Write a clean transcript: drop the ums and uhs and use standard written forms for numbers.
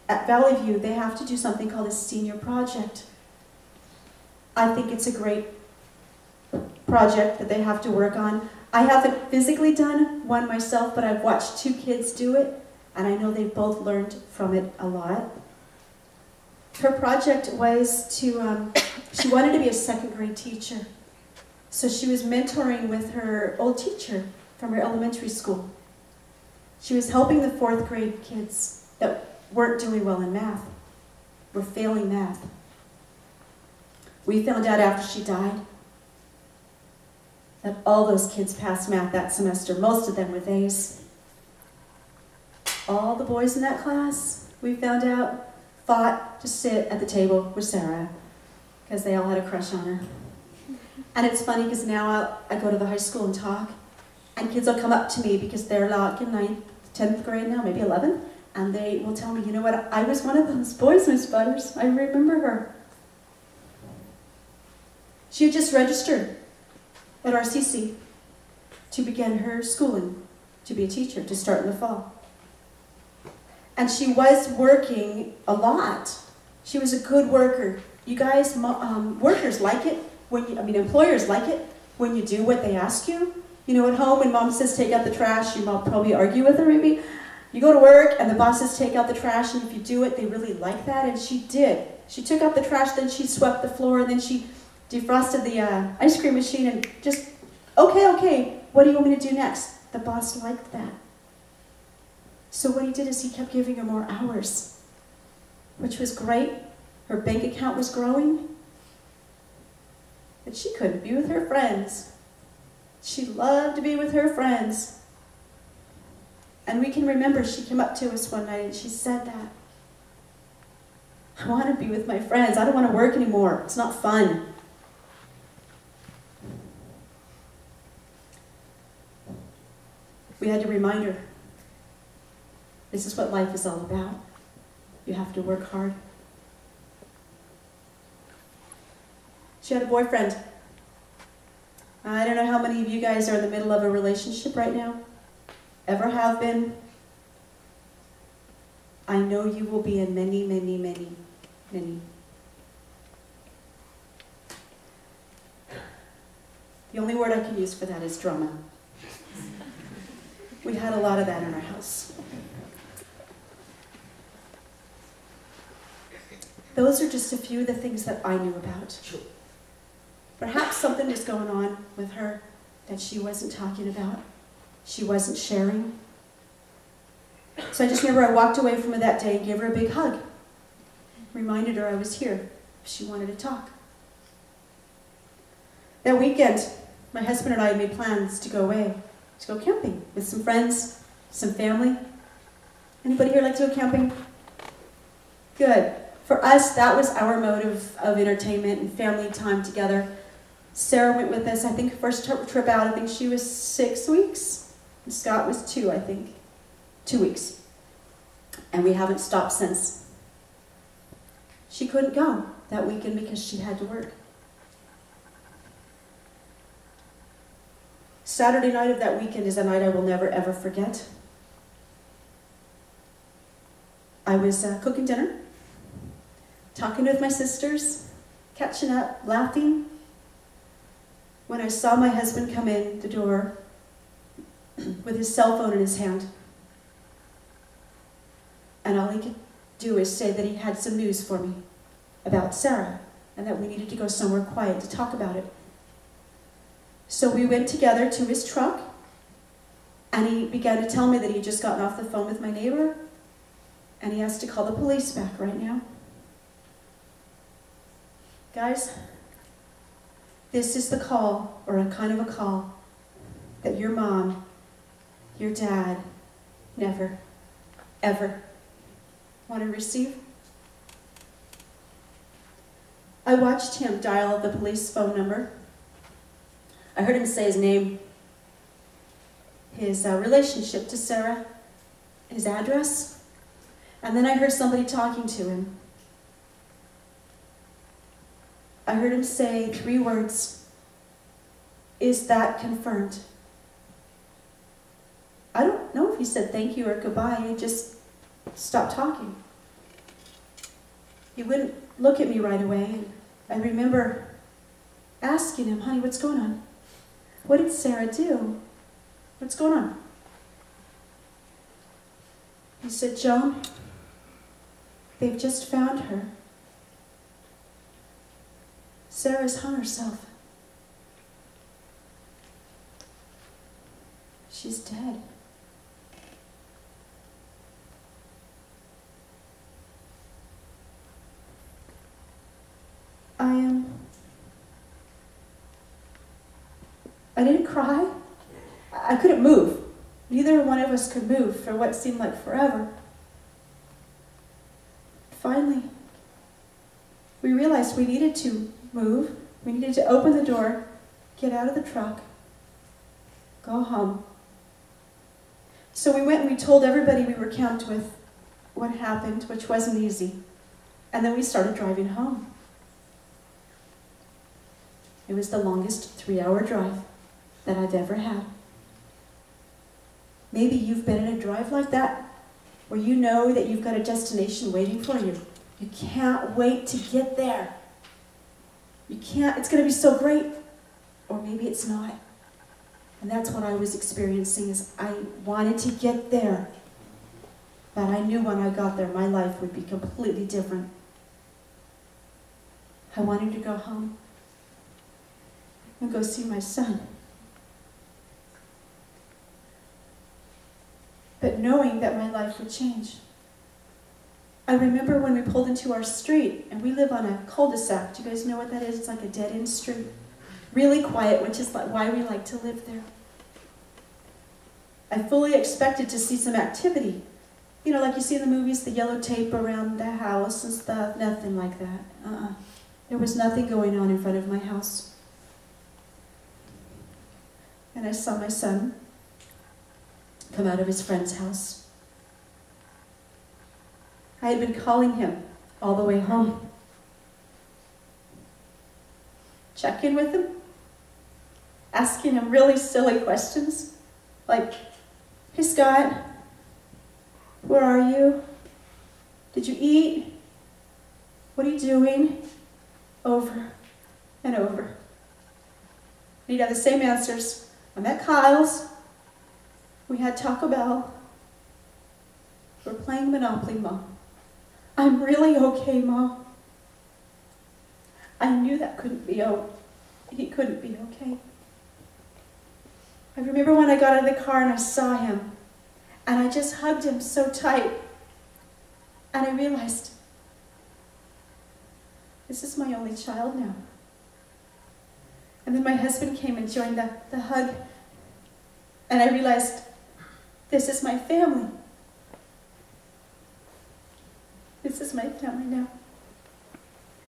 at Valley View, they have to do something called a senior project. I think it's a great project that they have to work on. I haven't physically done one myself, but I've watched 2 kids do it, and I know they've both learned from it a lot. Her project was to, she wanted to be a 2nd grade teacher. So she was mentoring with her old teacher from her elementary school. She was helping the 4th grade kids that weren't doing well in math, were failing math. We found out after she died that all those kids passed math that semester, most of them with A's. All the boys in that class, we found out, fought to sit at the table with S.A.R.A. because they all had a crush on her. And it's funny because now I go to the high school and talk, and kids will come up to me because they're like in 9th, 10th grade now, maybe 11th, and they will tell me, you know what, I was one of those boys, Miss Butters. I remember her. She had just registered at RCC to begin her schooling to be a teacher, to start in the fall. And she was working a lot. She was a good worker. You guys, workers like it when you, employers like it when you do what they ask you. You know, at home when mom says take out the trash, you might probably argue with her maybe. You go to work and the boss says take out the trash, and if you do it, they really like that, and she did. She took out the trash, then she swept the floor, and then she defrosted the ice cream machine, and just, okay, what do you want me to do next? The boss liked that. So what he did is he kept giving her more hours, which was great. Her bank account was growing, but she couldn't be with her friends. She loved to be with her friends. And we can remember she came up to us one night and she said that. I want to be with my friends. I don't want to work anymore. It's not fun. We had to remind her, this is what life is all about. You have to work hard. She had a boyfriend. I don't know how many of you guys are in the middle of a relationship right now. Ever have been. I know you will be in many, many, many, many. The only word I can use for that is drama. We had a lot of that in our house. Those are just a few of the things that I knew about. Perhaps something is going on with her that she wasn't talking about. She wasn't sharing. So I just remember I walked away from her that day and gave her a big hug. Reminded her I was here if she wanted to talk. That weekend, my husband and I had made plans to go away, to go camping with some friends, some family. Anybody here like to go camping? Good. For us, that was our mode of entertainment and family time together. S.A.R.A. went with us, I think first trip out, I think she was 6 weeks. And Scott was 2, I think. 2 weeks. And we haven't stopped since. She couldn't go that weekend because she had to work. Saturday night of that weekend is a night I will never ever forget. I was cooking dinner, talking with my sisters, catching up, laughing, when I saw my husband come in the door with his cell phone in his hand. And all he could do is say that he had some news for me about S.A.R.A. and that we needed to go somewhere quiet to talk about it. So we went together to his truck, and he began to tell me that he had just gotten off the phone with my neighbor, and he has to call the police back right now. Guys, this is the call, or a kind of a call, that your mom, your dad, never, ever want to receive. I watched him dial the police phone number. I heard him say his name, his relationship to S.A.R.A., his address, and then I heard somebody talking to him. I heard him say 3 words, "Is that confirmed?" I don't know if he said thank you or goodbye, he just stopped talking. He wouldn't look at me right away. And I remember asking him, honey, what's going on? What did S.A.R.A. do? What's going on? He said, Joan, they've just found her. S.A.R.A.'s hung herself. She's dead. I didn't cry. I couldn't move. Neither one of us could move for what seemed like forever. Finally, we realized we needed to move. We needed to open the door, get out of the truck, go home. So we went and we told everybody we were camped with what happened, which wasn't easy. And then we started driving home. It was the longest 3-hour drive that I'd ever had. Maybe you've been in a drive like that, where you know that you've got a destination waiting for you. You can't wait to get there. You can't, it's going to be so great. Or maybe it's not. And that's what I was experiencing, is I wanted to get there. But I knew when I got there, my life would be completely different. I wanted to go home and go see my son. But knowing that my life would change. I remember when we pulled into our street, and we live on a cul-de-sac. Do you guys know what that is? It's like a dead-end street. Really quiet, which is why we like to live there. I fully expected to see some activity. You know, like you see in the movies, the yellow tape around the house and stuff. Nothing like that. There was nothing going on in front of my house. And I saw my son come out of his friend's house. I had been calling him all the way home. Check in with him, asking him really silly questions, like, hey Scott, where are you? Did you eat? What are you doing? Over and over. And he'd have the same answers. I'm at Kyle's. We had Taco Bell. We're playing Monopoly, Mom. I'm really okay, Mom. I knew that he couldn't be okay. I remember when I got out of the car and I saw him, and I just hugged him so tight, and I realized, this is my only child now. And then my husband came and joined the hug, and I realized, this is my family. This is my family now.